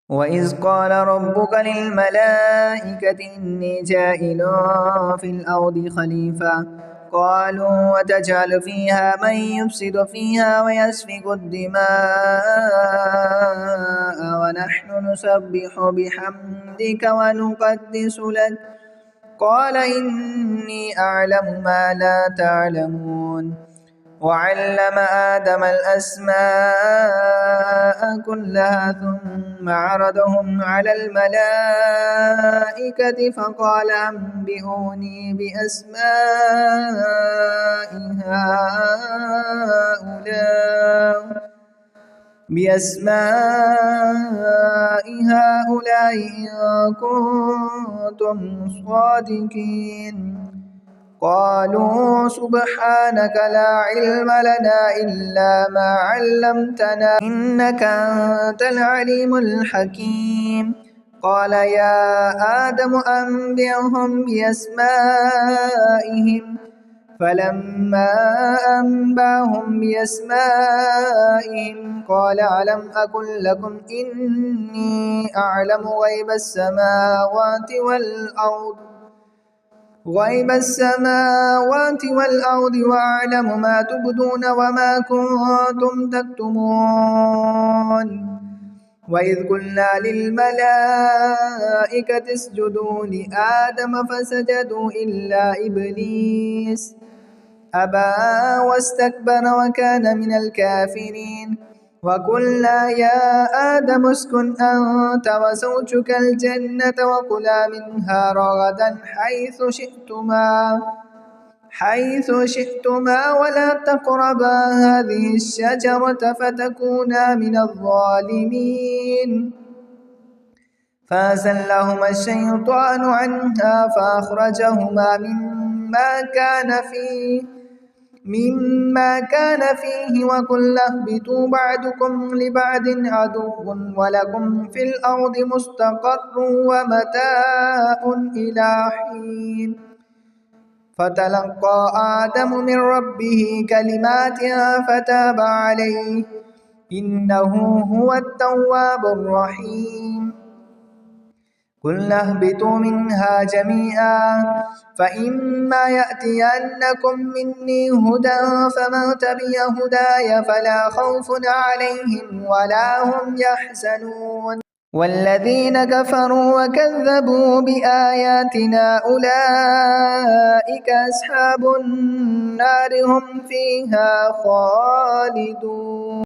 وإذ قال ربك للملائكة إني جاعل في الأرض خليفة قالوا وتجعل فيها من يفسد فيها ويسفك الدماء ونحن نسبح بحمدك ونقدس لك قال إني أعلم ما لا تعلمون وعلم آدم الأسماء كلها ثم عرضهم على الملائكة فقال أنبئوني بأسماء هؤلاء إن كنتم صادقين قالوا سبحانك لا علم لنا إلا ما علمتنا إنك أنت العليم الحكيم قال يا آدم أنبئهم بأسمائهم فلما أنبأهم بأسمائهم قال ألم أقل لكم إني أعلم غيب السماوات والأرض وأعلم ما تبدون وما كنتم تكتمون وإذ قلنا للملائكة اسجدوا لآدم فسجدوا إلا إبليس أبى واستكبر وكان من الكافرين وقلنا يا آدم اسكن أنت وزوجك الجنة وكلا منها رغدا حيث شئتما ولا تقربا هذه الشجرة فتكونا من الظالمين فأزلهما الشيطان عنها فأخرجهما مما كان فيه وقلنا اهبطوا بعضكم لبعض عدو ولكم في الأرض مستقر ومتاع إلى حين فتلقى آدم من ربه كلمات فتاب عليه إنه هو التواب الرحيم قلنا اهبطوا منها جميعا فإما يأتينكم مني هدى فمن تبع هداي فلا خوف عليهم ولا هم يحزنون والذين كفروا وكذبوا بآياتنا أولئك أصحاب النار هم فيها خالدون.